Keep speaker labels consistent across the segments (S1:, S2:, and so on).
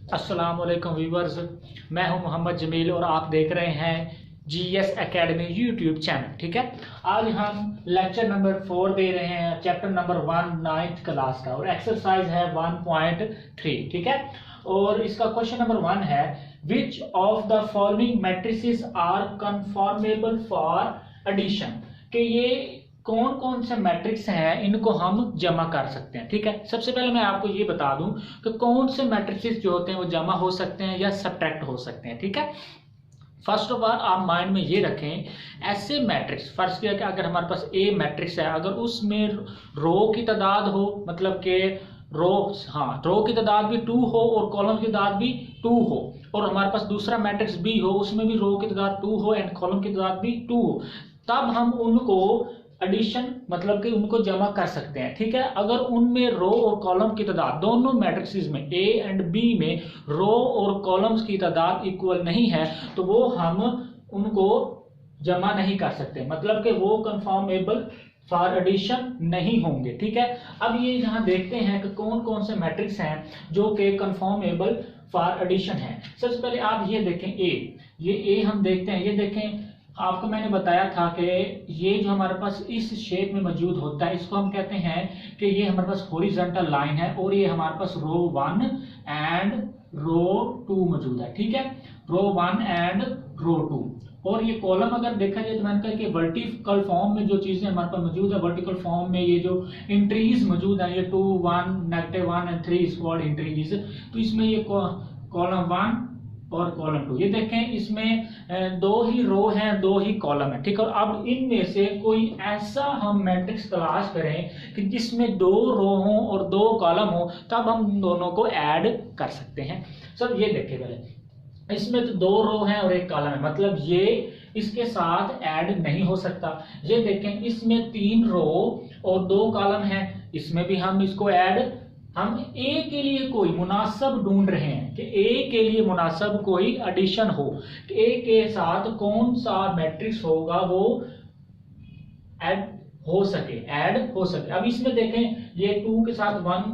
S1: अस्सलाम वालेकुम व्यूवर्स, मैं हूं मोहम्मद जमील और आप देख रहे हैं जीएस एकेडमी यूट्यूब चैनल। ठीक है, आज हम लेक्चर नंबर 4 दे रहे हैं, चैप्टर नंबर 1 9th क्लास का, और एक्सरसाइज है 1.3। ठीक है, और इसका क्वेश्चन नंबर 1 है which of the following matrices are conformable for addition, कि ये कौन कौन से मैट्रिक्स हैं इनको हम जमा कर सकते हैं। ठीक है, सबसे पहले मैं आपको ये बता दूं कि कौन से मैट्रिक्स जो होते हैं वो जमा हो सकते हैं या सब्ट्रैक्ट हो सकते हैं। ठीक है, फर्स्ट ऑफ ऑल आप माइंड में ये रखें, ऐसे मैट्रिक्स, फर्स्ट किया कि अगर हमारे पास ए मैट्रिक्स है, अगर उसमें रो की तादाद हो, मतलब कि रो की तादाद भी 2 हो और कॉलम की तादाद भी 2 हो, और हमारे पास दूसरा मैट्रिक्स बी हो, उसमें भी रो की तादाद 2 हो एंड कॉलम की तादाद भी 2 हो, तब हम उनको एडिशन मतलब कि उनको जमा कर सकते हैं। ठीक है, अगर उनमें रो और कॉलम की तादाद, दोनों मैट्रिक्स में ए एंड बी में रो और कॉलम्स की तादाद इक्वल नहीं है, तो वो हम उनको जमा नहीं कर सकते, मतलब कि वो कंफर्मेबल फॉर एडिशन नहीं होंगे। ठीक है, अब ये यहाँ देखते हैं कि कौन कौन से मैट्रिक्स हैं जो कि कंफर्मेबल फॉर एडिशन है। सबसे पहले आप ये देखें ये हम देखते हैं, ये देखें, आपको मैंने बताया था कि ये जो हमारे पास इस शेप में मौजूद होता है, इसको हम कहते हैं कि ये हमारे पास हॉरिजॉन्टल लाइन है, और ये हमारे पास रो 1 एंड रो 2 मौजूद है। ठीक है, रो 1 एंड रो 2, और ये कॉलम अगर देखा जाए तो मैंने कहा कि वर्टिकल फॉर्म में जो चीजें हमारे पास मौजूद है, वर्टिकल फॉर्म में ये जो एंट्रीज मौजूद है, ये 2 1 -1 एंड 3 स्क्वाड एंट्रीज, तो इसमें ये कॉलम 1 और कॉलम 2, ये देखें इसमें 2 ही रो हैं, 2 ही कॉलम है। ठीक है, अब इनमें से कोई ऐसा हम मैट्रिक्स तलाश करें कि जिसमें 2 रो हों और 2 कॉलम हो, तब हम दोनों को ऐड कर सकते हैं। सब ये देखें, पहले इसमें तो 2 रो हैं और 1 कॉलम है, मतलब ये इसके साथ ऐड नहीं हो सकता। ये देखें इसमें 3 रो और 2 कॉलम है, इसमें भी हम इसको ऐड, हम ए के लिए कोई मुनासिब ढूंढ रहे हैं कि ए के लिए मुनासिब कोई एडिशन हो, कि ए के साथ कौन सा मैट्रिक्स होगा वो ऐड हो सके। अब इसमें देखें ये 2 के साथ 1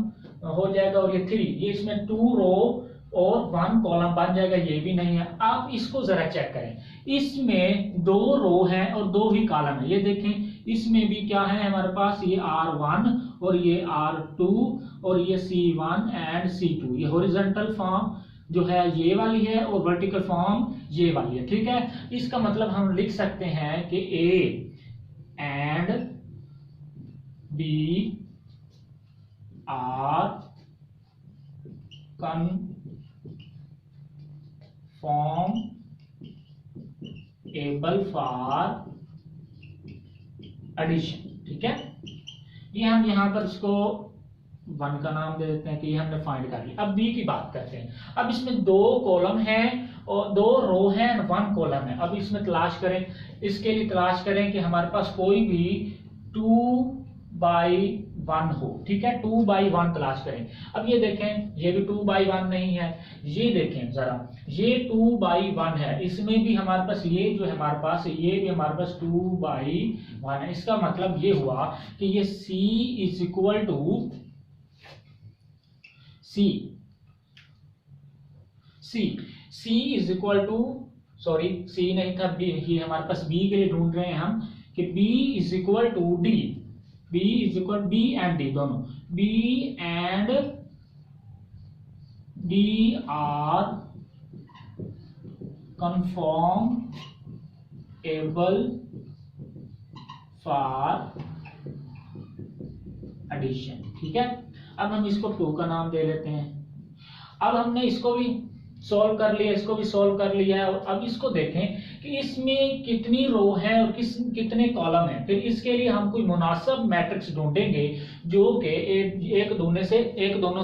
S1: हो जाएगा और ये 3, ये इसमें 2 रो और 1 कॉलम बन जाएगा, ये भी नहीं है। आप इसको जरा चेक करें, इसमें 2 रो हैं और 2 ही कॉलम है। ये देखें इसमें भी क्या है हमारे पास, ये R1 और ये R2 और ये C1 एंड C2, ये हॉरिजॉन्टल फॉर्म जो है ये वाली है और वर्टिकल फॉर्म ये वाली है। ठीक है, इसका मतलब हम लिख सकते हैं कि A and B are conformable for addition. ठीक है, ये हम यहाँ पर इसको 1 का नाम दे देते हैं कि ये हमने फाइंड कर लिया। अब बी की बात करते हैं। अब इसमें 2 कॉलम हैं और 2 रो हैं और 1 कॉलम है। अब इसमें तलाश करें, इसके लिए तलाश करें कि हमारे पास कोई भी 2/1 हो। ठीक है, 2/1 तलाश करें। अब ये देखें ये भी 2/1 नहीं है, ये देखें जरा, ये 2/1 है, इसमें भी हमारे पास ये जो है हमारे पास, ये भी हमारे पास 2/1 है। इसका मतलब ये हुआ कि ये C is equal to C is equal to, sorry C नहीं था, B, ये हमारे पास B के लिए ढूंढ रहे हैं हम कि B is equal to D, B and D दोनों, B and D are conformable for addition. ठीक है, अब हम इसको 2 का नाम दे लेते हैं। अब हमने इसको भी सॉल्व कर लिया, इसको भी सॉल्व कर लिया है, और अब इसको देखें कि इसमें कितनी रो है और कितने कॉलम है। फिर इसके लिए हम कोई मुनासिब मैट्रिक्स ढूंढेंगे जो कि एक दोनों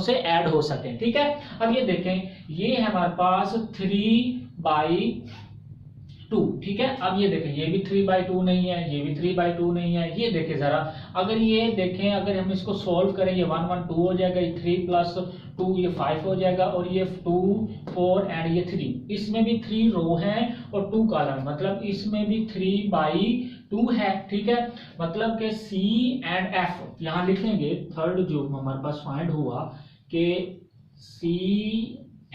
S1: से ऐड हो सके। ठीक है, अब ये देखें ये है हमारे पास 3/2। ठीक है, अब ये देखें ये भी 3/2 नहीं है, ये भी 3/2 नहीं है। ये देखें जरा, अगर ये देखें, अगर हम इसको सॉल्व करें, ये 1 1 2 हो जाएगा, ये 3 + 2 ये 5 हो जाएगा, और ये 2 4 एंड ये 3, इसमें भी 3 रो हैं और 2 कॉलम, मतलब इसमें भी 3/2 है। ठीक है, मतलब कि C एंड F यहाँ लिखेंगे, थर्ड जो हमारे पास फाइंड हुआ कि C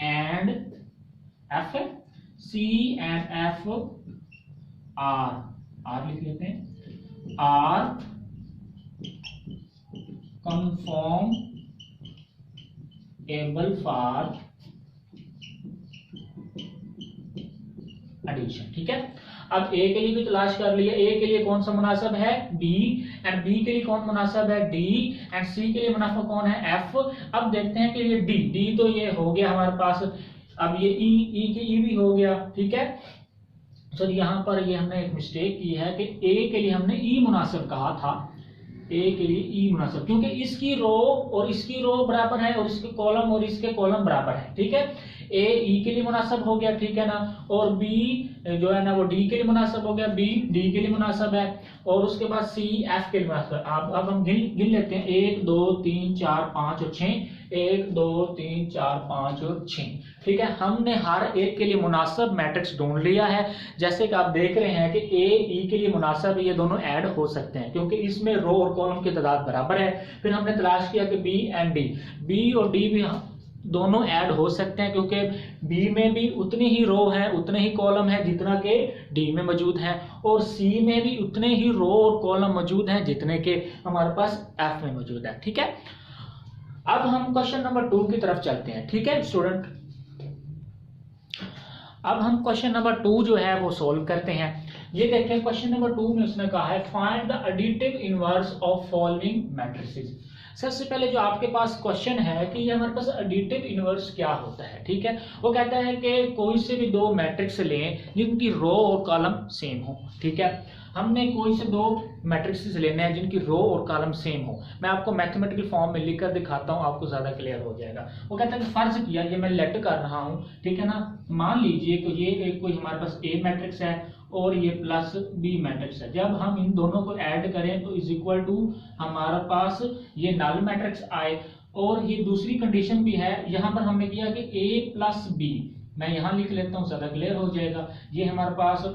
S1: and and F, C and F are लिख लेते हैं, are conformable for addition. ठीक है, अब ए के लिए भी तलाश कर लिया, ए के लिए कौन सा मुनासिब है, बी, एंड बी के लिए कौन मुनासिब है, डी, एंड सी के लिए मुनासिब कौन है, एफ। अब देखते हैं कि ये डी, डी तो ये हो गया हमारे पास, अब ये ई, ई के ई भी हो गया। ठीक है, सर यहाँ पर ये हमने एक मिस्टेक की है कि ए के लिए हमने ई मुनासिब कहा था, ए के लिए ई मुनासिब, क्योंकि इसकी रो और इसकी रो बराबर है और इसके कॉलम और इसके कॉलम बराबर है। ठीक है, ए ई के लिए मुनासिब हो गया, ठीक है ना, और बी जो है ना वो डी के लिए मुनासिब हो गया, बी डी के लिए मुनासिब है, और उसके बाद सी एफ के लिए मुनासिब है। अब हम गिन लेते हैं, 1 2 3 4 5 और 6, 1 2 3 4 5 और 6। ठीक है, हमने हर एक के लिए मुनासिब मैट्रिक्स ढूंढ लिया है। जैसे कि आप देख रहे हैं कि ए ई के लिए मुनासिब, ये दोनों ऐड हो सकते हैं क्योंकि इसमें रो और कॉलम की तादाद बराबर है। फिर हमने तलाश किया कि बी एंड डी, बी और डी भी दोनों ऐड हो सकते हैं क्योंकि बी में भी उतनी ही रो है, उतने ही कॉलम है जितना के डी में मौजूद है, और सी में भी उतने ही रो और कॉलम मौजूद हैं जितने के हमारे पास एफ में मौजूद है। ठीक है, अब हम क्वेश्चन नंबर 2 की तरफ चलते हैं। ठीक है स्टूडेंट, अब हम क्वेश्चन नंबर 2 जो है वो सोल्व करते हैं। ये देखें, क्वेश्चन नंबर 2 में उसने कहा है find the additive inverse of following matrices. सबसे पहले जो आपके पास क्वेश्चन है कि ये हमारे पास एडिटिव इनवर्स क्या होता है। ठीक है, वो कहता है कि कोई से भी दो मैट्रिक्स लें जिनकी रो और कॉलम सेम हो। ठीक है, हमने कोई से दो मैट्रिक्स लेने हैं जिनकी रो और कॉलम सेम हो। मैं आपको मैथमेटिकल फॉर्म में लिखकर दिखाता हूँ, आपको ज्यादा क्लियर हो जाएगा। वो कहता है कि फर्ज किया, ये मैं लेट कर रहा हूँ, ठीक है ना, मान लीजिए कि ये कोई हमारे पास ए मैट्रिक्स है और ये प्लस बी मैट्रिक्स है। जब हम इन दोनों को ऐड करें तो इज इक्वल टू हमारे पास ये नल मैट्रिक्स आए। और ये दूसरी कंडीशन भी है, यहाँ पर हमने किया कि ए प्लस बी, मैं यहाँ लिख लेता हूँ ज्यादा क्लियर हो जाएगा। ये हमारे पास,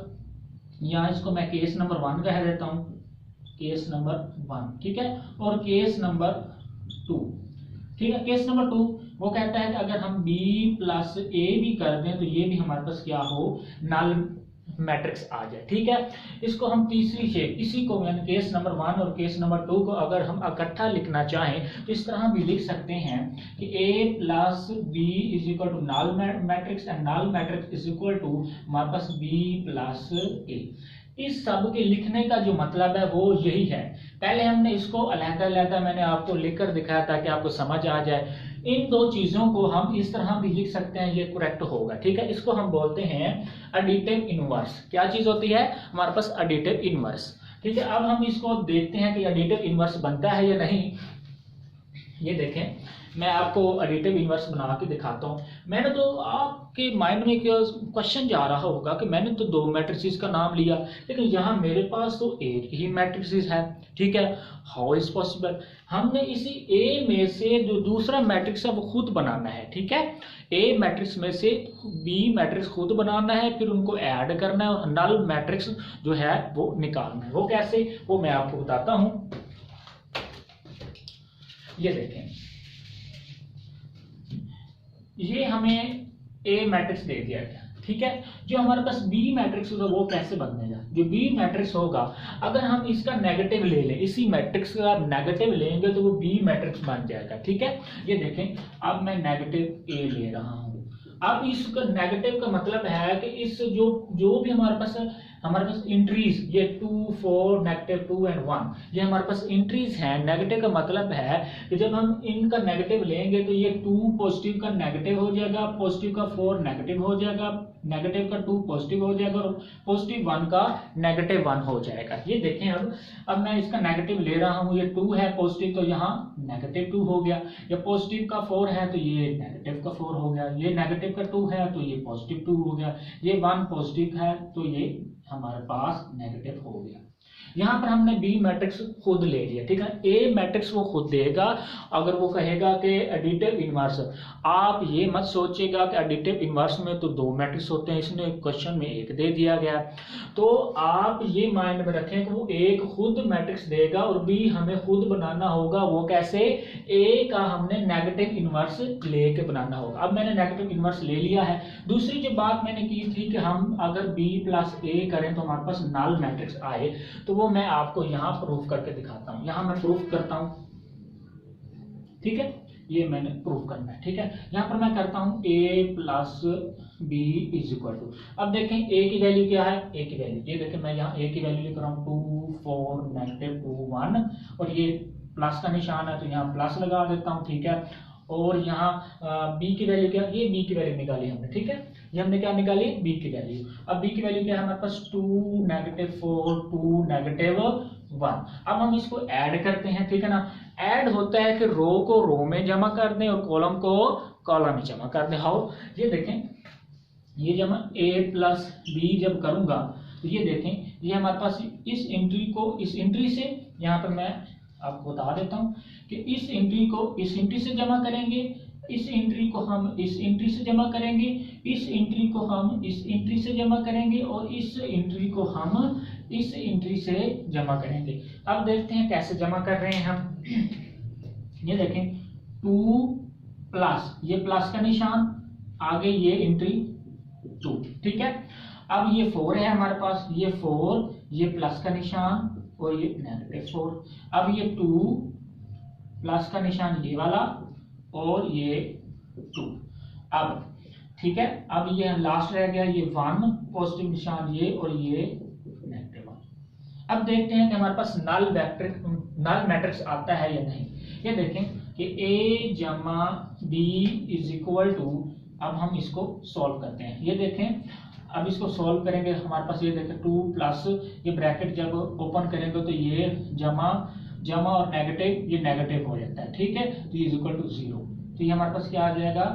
S1: यहाँ इसको मैं केस नंबर 1 कह देता हूँ, केस नंबर 1। ठीक है, और केस नंबर 2। ठीक है, केस नंबर 2 वो कहता है कि अगर हम b प्लस ए भी कर दें तो ये भी हमारे पास क्या हो, नल मैट्रिक्स आ जाए। ठीक है, इसको हम तीसरी शेप, इसी को यानी केस नंबर 1 और केस नंबर 2 को अगर हम इकट्ठा लिखना चाहें तो इस तरह भी लिख सकते हैं कि a plus B is equal to null matrix and null matrix is equal to हमारे पास b प्लस ए। इस सब के लिखने का जो मतलब है वो यही है। पहले हमने इसको अलग-अलग मैंने आपको लिखकर दिखाया ताकि आपको समझ आ जाए। इन दो चीजों को हम इस तरह भी लिख सकते हैं, ये करेक्ट होगा। ठीक है, इसको हम बोलते हैं एडिटिव इनवर्स। क्या चीज होती है हमारे पास, एडिटिव इनवर्स। ठीक है, अब हम इसको देखते हैं कि एडिटिव इनवर्स बनता है या नहीं। ये देखें, मैं आपको एडिटिव इनवर्स बना के दिखाता हूँ। मैंने तो आपके माइंड में क्वेश्चन जा रहा होगा कि मैंने तो दो मैट्रिसेस का नाम लिया लेकिन यहाँ मेरे पास तो एक ही मैट्रिसेस है। ठीक है, हाउ इज पॉसिबल, हमने इसी ए में से जो दूसरा मैट्रिक्स है वो खुद बनाना है। ठीक है, ए मैट्रिक्स में से बी मैट्रिक्स खुद बनाना है, फिर उनको ऐड करना है और नल मैट्रिक्स जो है वो निकालना है। वो कैसे, वो मैं आपको बताता हूँ। ये देखें, ये हमें ए मैट्रिक्स दे दिया गया। ठीक है, जो हमारे पास बी मैट्रिक्स होगा वो कैसे बनेगा, जो बी मैट्रिक्स होगा अगर हम इसका नेगेटिव ले लें, इसी मैट्रिक्स का नेगेटिव लेंगे तो वो बी मैट्रिक्स बन जाएगा। ठीक है, ये देखें, अब मैं नेगेटिव ए ले रहा हूँ। अब इसका नेगेटिव का मतलब है कि इस जो भी हमारे पास इंट्रीज, ये 2 4 -2 एंड 1, ये हमारे पास इंट्रीज हैं। नेगेटिव का मतलब है कि जब हम इनका नेगेटिव लेंगे तो ये 2 पॉजिटिव का नेगेटिव हो जाएगा, पॉजिटिव का 4 नेगेटिव हो जाएगा, नेगेटिव का 2 पॉजिटिव हो जाएगा और पॉजिटिव 1 का नेगेटिव 1 हो जाएगा। ये देखें, अब मैं इसका नेगेटिव ले रहा हूँ, ये 2 है पॉजिटिव तो यहाँ नेगेटिव 2 हो गया, या पॉजिटिव का 4 है तो ये नेगेटिव का 4 हो गया, ये नेगेटिव का 2 है तो ये पॉजिटिव 2 हो गया, ये 1 पॉजिटिव है तो ये हमारे पास नेगेटिव हो गया। यहाँ पर हमने बी मैट्रिक्स खुद ले लिया, ठीक है। ए मैट्रिक्स वो खुद देगा अगर वो कहेगा कि एडिटिव इनवर्स। आप ये मत सोचिएगा कि एडिटिव इनवर्स में तो 2 मैट्रिक्स होते हैं, इसने क्वेश्चन में एक दे दिया गया। तो आप ये माइंड में रखें कि वो एक खुद मैट्रिक्स देगा और बी हमें खुद बनाना होगा। वो कैसे? ए का हमने नेगेटिव इनवर्स लेके बनाना होगा। अब मैंने नेगेटिव इनवर्स ले लिया है। दूसरी जो बात मैंने की थी कि हम अगर बी प्लस ए करें तो हमारे पास नल मैट्रिक्स आए, तो वो मैं आपको यहाँ प्रूफ करके दिखाता हूँ। यहाँ मैं प्रूफ करता हूँ, ठीक है, ये मैंने प्रूफ करना है, ठीक है। यहाँ पर मैं करता हूँ a plus B is equal to, अब देखें a की वैल्यू क्या है, a की वैल्यू ये देखें, मैं यहाँ a की वैल्यू लिख रहा हूँ 2 4 -2 1 और ये प्लस का निशान है तो यहाँ प्लस लगा देता हूँ, ठीक है। और यहाँ b की वैल्यू क्या, ये b की वैल्यू निकाली हमने, ठीक है। ये हमने क्या निकाली, b की वैल्यू। अब b की वैल्यू क्या है हमारे पास 2 -4 2 -1। अब हम इसको ऐड करते हैं, ठीक है ना। ऐड होता है कि रो को रो में जमा कर दें और कॉलम को कॉलम में जमा कर दें। हाउ, ये देखें, ये जब मैं a प्लस बी जब करूंगा तो ये देखें, ये हमारे पास इस एंट्री को इस एंट्री से, यहाँ पर मैं आपको बता देता हूँ कि इस एंट्री को इस एंट्री से जमा करेंगे, इस एंट्री को हम इस एंट्री से जमा करेंगे, इस एंट्री को हम इस एंट्री से जमा करेंगे और इस एंट्री को हम इस एंट्री से जमा करेंगे। अब देखते हैं कैसे जमा कर रहे हैं हम। ये देखें 2 प्लस, ये प्लस का निशान, आगे ये एंट्री 2, ठीक है। अब ये 4 है हमारे पास, ये 4, ये प्लस का निशान और ये -4। अब ये 2 प्लस का निशान ये वाला और ये 2। अब ठीक है, अब ये लास्ट रह गया ये 1 पॉजिटिव निशान ये और ये -1। अब देखते हैं कि हमारे पास नल मैट्रिक्स आता है या नहीं। ये देखें कि a जमा b इज इक्वल टू, अब हम इसको सॉल्व करते हैं। ये देखें, अब इसको सॉल्व करेंगे, हमारे पास ये देखें 2 प्लस, ये ब्रैकेट जब ओपन करेंगे तो ये जमा और नेगेटिव, ये नेगेटिव हो जाता है, ठीक है। तो ये इज इक्वल टू 0, तो ये हमारे पास क्या आ जाएगा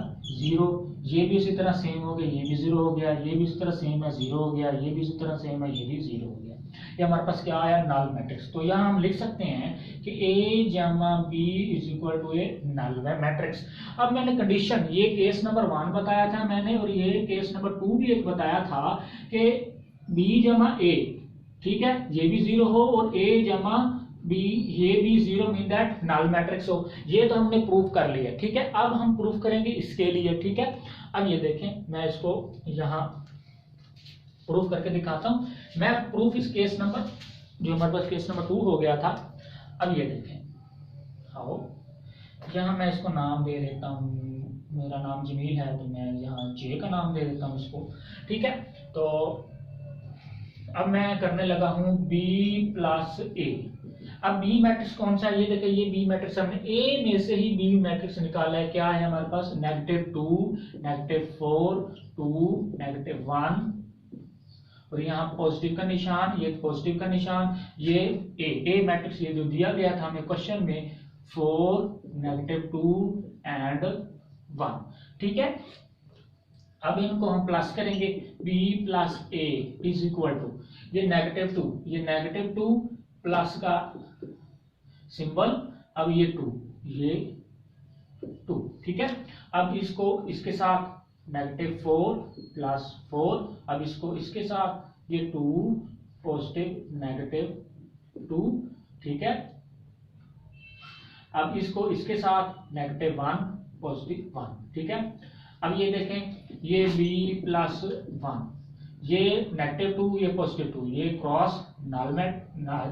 S1: 0। ये भी इसी तरह सेम हो गया, ये भी 0 हो गया, ये भी इसी तरह सेम है 0 हो गया, ये भी इसी तरह सेम है, ये भी 0 हो गया। ये हमारे पास क्या आया, नल मैट्रिक्स। तो यहाँ हम लिख सकते हैं कि a जमा b is equal to A null matrix. अब मैंने कंडीशन, ये केस नंबर 1 बताया था मैंने और ये केस नंबर 2 भी एक बताया था कि b जमा a, ठीक है, ये भी 0 हो और a जमा b ये भी 0 मीन दैट नल मैट्रिक्स हो। ये तो हमने प्रूफ कर लिया, ठीक है। अब हम प्रूफ करेंगे इसके लिए, ठीक है। अब ये देखें, मैं इसको यहाँ प्रूफ करके दिखाता हूं। मैं प्रूफ इस केस नंबर, जो हमारे पास केस नंबर 2 हो गया था। अब ये देखें, आओ यहाँ मैं इसको नाम दे देता हूँ, मेरा नाम जमील है तो मैं यहाँ जे का नाम दे देता हूँ इसको, ठीक है। तो अब मैं करने लगा हूँ b प्लस ए। अब बी मैट्रिक्स कौन सा है, ये देखिए, ये बी मैट्रिक्स हमने ए में से ही बी मैट्रिक्स निकाला है। क्या है हमारे पास, -2 -4 2 -1 और यहाँ पॉजिटिव का निशान, ये पॉजिटिव का निशान, ये ए मैट्रिक्स ये जो दिया गया था हमें क्वेश्चन में 4 -2 and 1, ठीक है। अब इनको हम प्लस करेंगे, b plus A is equal to, ये -2, ये -2 प्लस का सिंबल, अब ये 2, ये 2, ठीक है। अब इसको इसके साथ -4 प्लस 4, अब इसको इसके साथ ये 2 पॉजिटिव -2, ठीक है। अब इसको इसके साथ -1 पॉजिटिव 1, ठीक है। अब ये देखें, ये b प्लस 1, ये -2 ये +2, ये क्रॉस नल में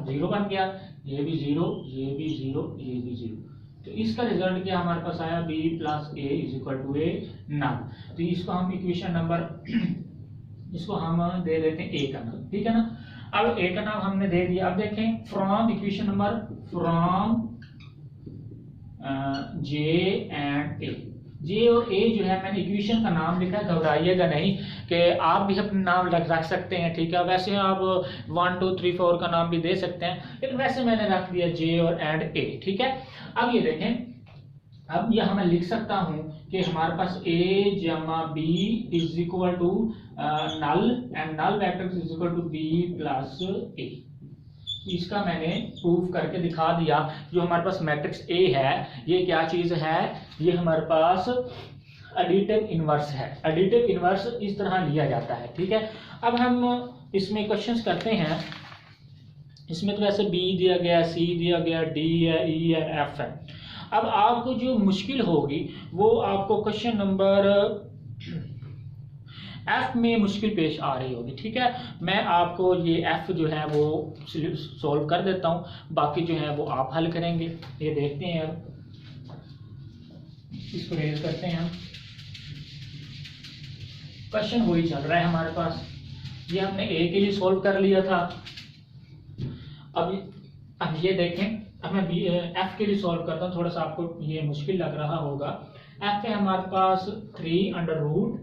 S1: 0 बन गया, ये भी 0 ये भी 0 ये भी 0। तो इसका रिजल्ट क्या हमारे पास आया, b plus A is equal to A null. तो इसको हम इक्वेशन नंबर इसको हम दे देते हैं ए का नल, ठीक है ना। अब ए का नाम हमने दे दिया। अब देखें from equation number, from J and A, J और ए जो है मैंने इक्वेशन का नाम लिखा है, घबराइएगा नहीं कि आप भी अपना नाम रख सकते हैं, ठीक है। वैसे आप 1 2 3 4 का नाम भी दे सकते हैं, लेकिन वैसे मैंने रख दिया जे और एंड ए, ठीक है। अब ये देखें, अब यह मैं लिख सकता हूं कि हमारे पास a जमा b is equal to null and null vector is equal to b plus A. इसका मैंने प्रूफ करके दिखा दिया। जो हमारे पास मैट्रिक्स ए है ये क्या चीज़ है, ये हमारे पास एडिटिव इनवर्स है। एडिटिव इनवर्स इस तरह लिया जाता है, ठीक है। अब हम इसमें क्वेश्चंस करते हैं। इसमें तो वैसे बी दिया गया, सी दिया गया, डी है, ई है, एफ है। अब आपको जो मुश्किल होगी वो आपको क्वेश्चन नंबर एफ में मुश्किल पेश आ रही होगी, ठीक है। मैं आपको ये एफ जो है वो सॉल्व कर देता हूँ, बाकी जो है वो आप हल करेंगे। ये देखते हैं, इसको रेज करते हैं हम। क्वेश्चन वही चल रहा है हमारे पास, ये हमने ए के लिए सॉल्व कर लिया था। अब ये देखें, अब मैं एफ के लिए सॉल्व करता हूँ। थोड़ा सा आपको ये मुश्किल लग रहा होगा। एफ है हमारे पास 3 under root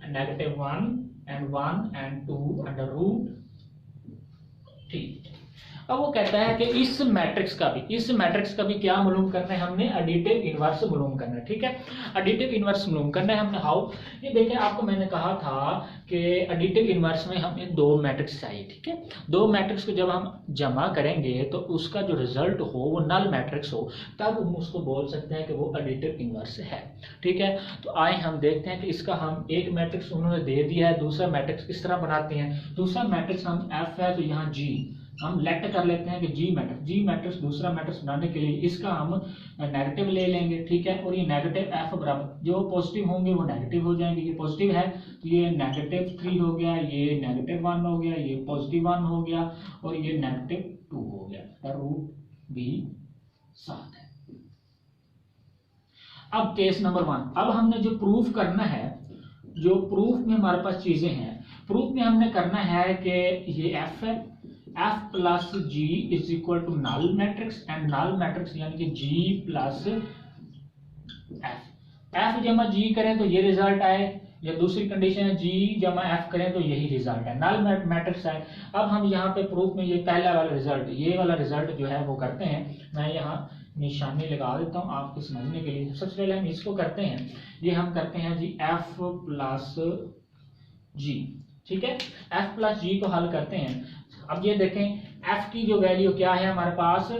S1: -1 and 1 and 2 under root, ठीक। अब वो कहता है कि इस मैट्रिक्स का भी क्या मालूम करना है हमने, एडिटिव इनवर्स मालूम करना है, ठीक है। एडिटिव इनवर्स मालूम करना है हमने। हाउ, ये देखें, आपको मैंने कहा था कि एडिटिव इनवर्स में हमें 2 मैट्रिक्स चाहिए, ठीक है। 2 मैट्रिक्स को जब हम जमा करेंगे तो उसका जो रिजल्ट हो वो नल मैट्रिक्स हो, तब हम उसको बोल सकते हैं कि वो एडिटिव इनवर्स है, ठीक है। तो आए हम देखते हैं कि इसका हम एक मैट्रिक्स उन्होंने दे दिया है, दूसरा मैट्रिक्स किस तरह बनाते हैं। दूसरा मैट्रिक्स हम एफ है तो यहाँ जी हम लेट कर लेते हैं कि जी मैट्रिक्स दूसरा मैट्रिक्स बनाने के लिए इसका हम नेगेटिव ले लेंगे, ठीक है। और ये नेगेटिव एफ बराबर, जो पॉजिटिव होंगे वो नेगेटिव हो जाएंगे। ये पॉजिटिव है तो ये -3 हो गया, ये -1 हो गया, ये +1 हो गया और ये -2 हो गया। रूट भी 7 है। अब केस नंबर 1, अब हमने जो प्रूफ करना है, जो प्रूफ में हमारे पास चीजें हैं, प्रूफ में हमने करना है कि ये एफ है, F plus G is equal to null matrix, and null matrix यानी कि G प्लस F जमा G करें तो ये रिजल्ट आए, या दूसरी कंडीशन है G जमा F करें तो यही रिजल्ट है, नल मैट्रिक्स आए। अब हम यहाँ पे प्रूफ में ये पहला वाला रिजल्ट, ये वाला रिजल्ट जो है वो करते हैं। मैं यहाँ निशानी लगा देता हूँ आपके समझने के लिए। सबसे पहले हम इसको करते हैं, ये हम करते हैं जी F प्लस G, ठीक है। F प्लस G को हल करते हैं। अब ये देखें f की जो वैल्यू क्या है हमारे पास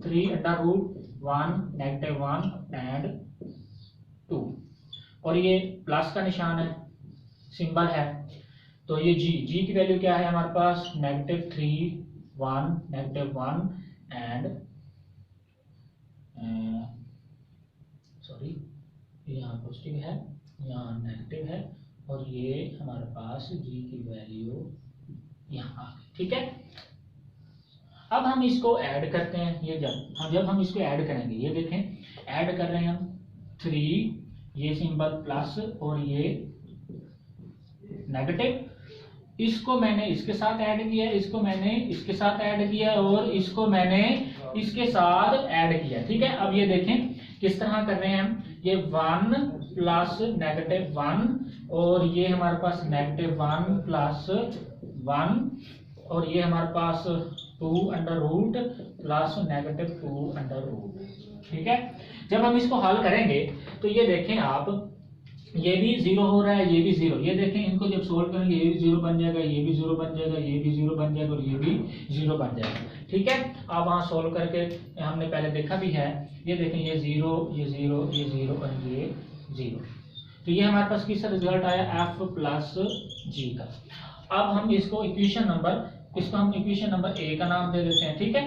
S1: 3 अंडर रूट 1 -1 एंड 2, और ये प्लस का निशान है, सिंबल है। तो ये g की वैल्यू क्या है हमारे पास -3 1 -1 एंड सॉरी, यहाँ पॉजिटिव है, यहाँ नेगेटिव है, और ये हमारे पास g की वैल्यू यहाँ आ गई, ठीक है। अब हम इसको ऐड करते हैं। ये जब हम इसको ऐड करेंगे, ये देखें ऐड कर रहे हैं हम 3, ये सिंबल प्लस और ये नेगेटिव। इसको मैंने इसके साथ ऐड किया, इसको मैंने इसके साथ ऐड किया और इसको मैंने इसके साथ ऐड किया, ठीक है। अब ये देखें किस तरह कर रहे हैं हम, ये 1 प्लस -1 और ये हमारे पास -1 प्लस 1 और ये हमारे पास 2 under root plus -2 under root, ठीक है। जब हम इसको हल करेंगे तो ये देखें आप, ये भी 0 हो रहा है, ये भी 0, ये देखें इनको जब सोल्व करेंगे ये भी 0 बन जाएगा, ये भी 0 बन जाएगा, ये भी 0 बन जाएगा और ये भी 0 बन जाएगा, ठीक है। अब वहाँ सोल्व करके हमने पहले देखा भी है, ये देखें ये 0 ये 0 ये 0 और ये 0, तो ये हमारे पास किसका रिजल्ट आया f प्लस g का। अब हम इसको इक्वेशन नंबर ए का नाम दे देते हैं, ठीक है।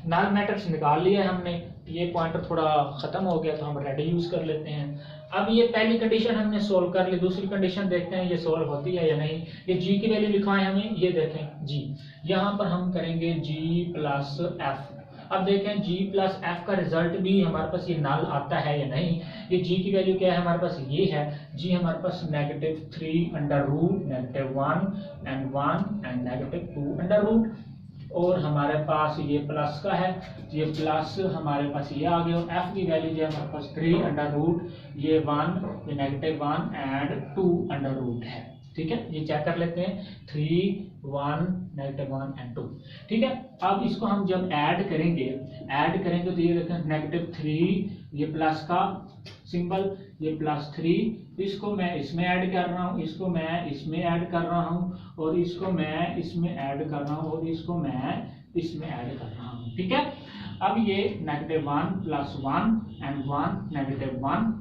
S1: नल मैट्रिक्स निकाल लिया है हमने, ये पॉइंटर थोड़ा खत्म हो गया तो हम रेड यूज कर लेते हैं। अब ये पहली कंडीशन हमने सोल्व कर ली, दूसरी कंडीशन देखते हैं ये सोल्व होती है या नहीं। ये g की वैल्यू लिखवाएं हमें, ये देखें g, यहाँ पर हम करेंगे g प्लस f। अब देखें g प्लस f का रिजल्ट भी हमारे पास ये नल आता है या नहीं। ये g की वैल्यू क्या है हमारे पास, ये है g हमारे पास -3 under root -1 and 1 and -2 under root, और हमारे पास ये प्लस का है, ये प्लस हमारे पास ये आ गया। और f की वैल्यू जो है हमारे पास 3 अंडर रूट ये 1 ये -1 एंड 2 अंडर रूट है, ठीक है। ये चेक कर लेते हैं 3 1 -1 एंड 2, ठीक है। अब इसको हम जब ऐड करेंगे तो ये देखें -3 ये प्लस का सिंबल, ये +3, इसको मैं इसमें ऐड कर रहा हूँ, इसको मैं इसमें ऐड कर रहा हूँ और इसको मैं इसमें ऐड कर रहा हूँ और इसको मैं इसमें ऐड कर रहा हूँ, ठीक है। अब ये -1 + 1 एंड 1 -1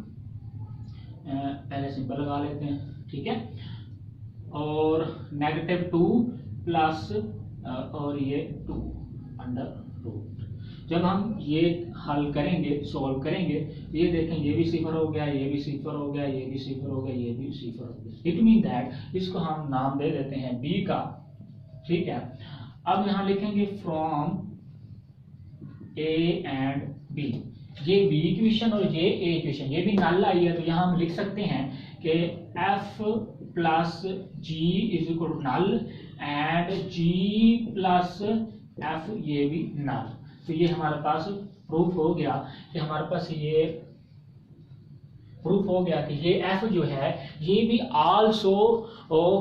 S1: पहले सिंपल लगा लेते हैं, ठीक है। और -2 प्लस और ये 2 √। जब हम ये हल करेंगे, सॉल्व करेंगे, ये देखें ये भी 0 हो गया, ये भी 0 हो गया, ये भी 0 हो गया, ये भी 0 हो गया। इट मीन दैट इसको हम नाम दे देते हैं b का, ठीक है। अब यहाँ लिखेंगे फ्रॉम a एंड b, ये b इक्वेशन और ये a इक्वेशन, ये भी नल आई है, तो यहाँ हम लिख सकते हैं कि f plus g is equal to null and g plus f ये भी नल। तो ये हमारे पास प्रूफ हो गया कि हमारे पास ये प्रूफ हो गया कि ये f जो है ये भी आल्सो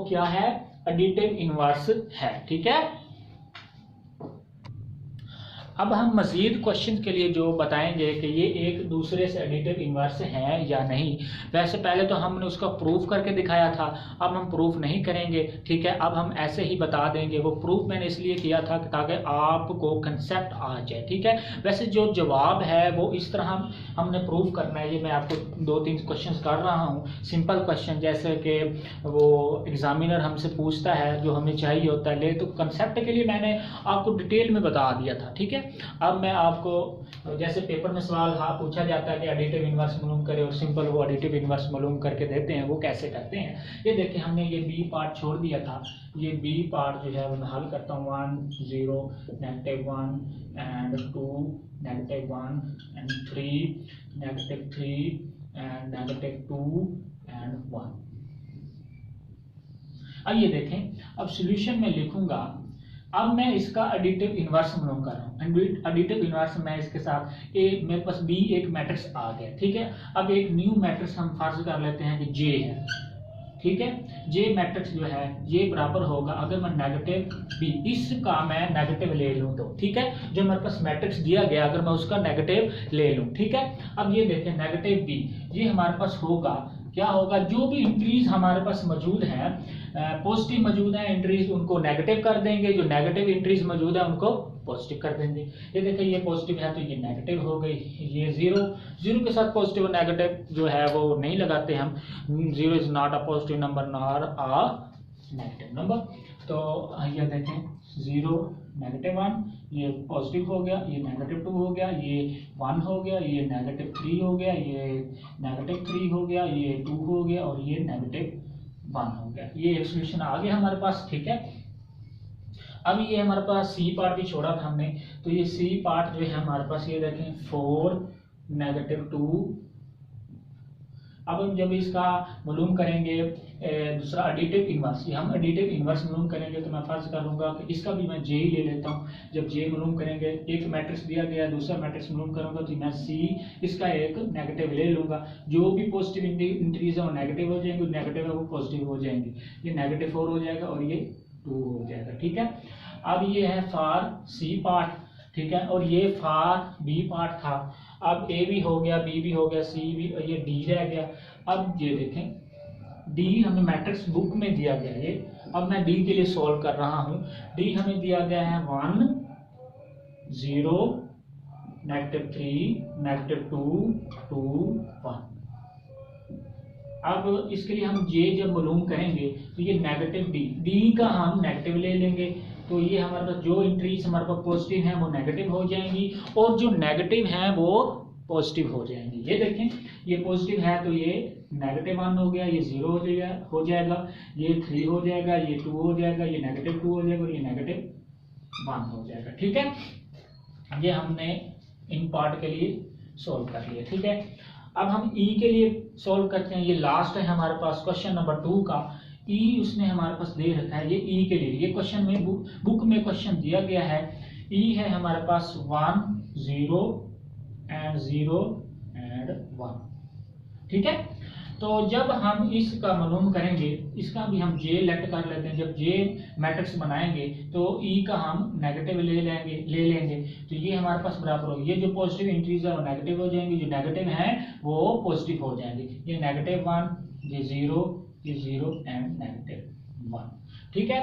S1: क्या है, एडिटिव इनवर्स है, ठीक है। अब हम मजीद क्वेश्चन के लिए जो बताएंगे कि ये एक दूसरे से एडिटिव इनवर्स हैं या नहीं। वैसे पहले तो हमने उसका प्रूफ करके दिखाया था, अब हम प्रूफ नहीं करेंगे, ठीक है। अब हम ऐसे ही बता देंगे। वो प्रूफ मैंने इसलिए किया था ताकि आपको कंसेप्ट आ जाए, ठीक है। वैसे जो जवाब है वो इस तरह हमने प्रूफ करना है। ये मैं आपको 2-3 क्वेश्चन कर रहा हूँ, सिंपल क्वेश्चन, जैसे कि वो एग्जामिनर हमसे पूछता है जो हमें चाहिए होता है, ले तो कंसेप्ट के लिए मैंने आपको डिटेल में बता दिया था, ठीक है। अब मैं आपको, जैसे पेपर में सवाल पूछा जाता है कि एडिटिव इनवर्स मालूम करें, और सिंपल वो एडिटिव इनवर्स मालूम करके देते हैं, वो कैसे करते हैं ये देखिए। हमने ये बी पार्ट छोड़ दिया था, ये बी पार्ट जो है वो मैं हल करता हूँ। 1 0 -1 एंड 2 -1 एंड 3 -3 एंड -2 एंड 1। अब ये देखें, अब सॉल्यूशन में लिखूंगा। अब मैं इसका एडिटिव इनवर्स मालूम कर रहा हूँ। एडिटिव इनवर्स मैं इसके साथ मेरे पास बी एक मैट्रिक्स आ गया, ठीक है। अब एक न्यू मैट्रिक्स हम फर्ज कर लेते हैं कि जे है, ठीक है। जे मैट्रिक्स जो है ये बराबर होगा, अगर मैं -b इसका मैं नेगेटिव ले लूँ तो, ठीक है। जो मेरे पास मैट्रिक्स दिया गया अगर मैं उसका नेगेटिव ले लूँ, ठीक है। अब ये देखें -b ये हमारे पास होगा, क्या होगा, जो भी इंट्रीज हमारे पास मौजूद है, पॉजिटिव मौजूद है इंट्रीज, उनको नेगेटिव कर देंगे, जो नेगेटिव इंट्रीज मौजूद है उनको पॉजिटिव कर देंगे। ये देखिए ये पॉजिटिव है तो ये नेगेटिव हो गई, ये 0 के साथ पॉजिटिव और नेगेटिव जो है वो नहीं लगाते हम। 0 is not a positive number nor a negative number. तो ये देखें 0 -1 ये पॉजिटिव हो गया, ये -2 हो गया, ये 1 हो गया, ये -3 हो गया, ये -3 हो गया, ये 2 हो गया और ये -1 हो गया। ये एक सॉल्यूशन आ गया हमारे पास, ठीक है। अब ये हमारे पास सी पार्ट भी छोड़ा था हमने, तो ये सी पार्ट जो है हमारे पास ये देखें 4 -2। अब हम जब इसका मालूम करेंगे दूसरा एडिटिव इनवर्स, ये हम एडिटिव इनवर्स मालूम करेंगे, तो मैं फर्ज करूंगा कि इसका भी मैं जे ही ले लेता हूँ। जब जे मालूम करेंगे, एक मैट्रिक्स दिया गया दूसरा मैट्रिक्स मालूम करूंगा, तो मैं सी इसका एक नेगेटिव ले लूंगा। जो भी पॉजिटिव इंट्रीज है वो नेगेटिव हो जाएंगे, नेगेटिव है वो पॉजिटिव हो जाएंगे। ये -4 हो जाएगा और ये 2 हो जाएगा, ठीक है। अब ये है फॉर सी पार्ट, ठीक है, और ये फॉर बी पार्ट था। अब ए भी हो गया, बी भी हो गया, सी भी, ये डी रह गया। अब ये देखें डी हमें मैट्रिक्स बुक में दिया गया ये, अब मैं डी के लिए सॉल्व कर रहा हूँ। डी हमें दिया गया है 1 0 -3 -2 2 1। अब इसके लिए हम जे जब मालूम करेंगे तो ये डी का हम नेगेटिव ले लेंगे, तो ये हमारे पास जो एंट्रीज हमारे पास पॉजिटिव हैं वो नेगेटिव हो जाएंगी और जो नेगेटिव हैं वो पॉजिटिव हो जाएंगी। ये देखें ये पॉजिटिव है तो ये -1 हो गया, ये 0 हो जाएगा, ये 3 हो जाएगा, ये 2 हो जाएगा, ये -2 हो जाएगा और ये -1 हो जाएगा, ठीक है। ये हमने इन पार्ट के लिए सॉल्व कर लिया, ठीक है। अब हम ई के लिए सॉल्व करते हैं। ये लास्ट है हमारे पास क्वेश्चन नंबर 2 का। ई उसने हमारे पास दे रखा है, ये ई के लिए, ये क्वेश्चन में बुक में क्वेश्चन दिया गया है। ई है हमारे पास 1 0 एंड 0 एंड 1, ठीक है। तो जब हम इसका मालूम करेंगे, इसका भी हम जे लेट कर लेते हैं। जब जे मैट्रिक्स बनाएंगे तो ई का हम नेगेटिव ले लेंगे, तो ये हमारे पास बराबर होगी। ये जो पॉजिटिव एंट्रीज है वो नेगेटिव हो जाएंगी, जो नेगेटिव है वो पॉजिटिव हो जाएंगे। ये -1, ये 0, ये 0 एंड -1, ठीक है।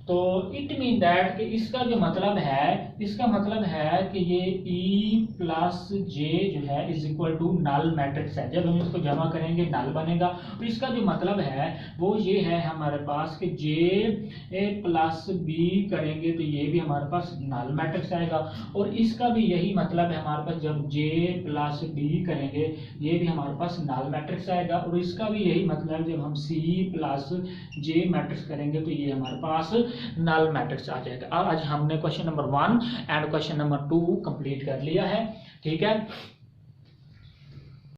S1: तो इट मीन दैट कि इसका जो मतलब है, इसका मतलब है कि ये E प्लस जे जो है is equal to null matrix है। जब हम इसको जमा करेंगे नल बनेगा। तो इसका जो मतलब है वो ये है हमारे पास कि जे ए प्लस बी करेंगे तो ये भी हमारे पास नल मैट्रिक्स आएगा। और इसका भी यही मतलब है हमारे पास, जब जे प्लस बी करेंगे ये भी हमारे पास नल मैट्रिक्स आएगा। और इसका भी यही मतलब है, जब हम सी प्लस जे मैट्रिक्स करेंगे तो ये हमारे पास नल मैट्रिक्स आ जाएगा। आज हमने question number 1 and question number 2 complete कर लिया है। ठीक है।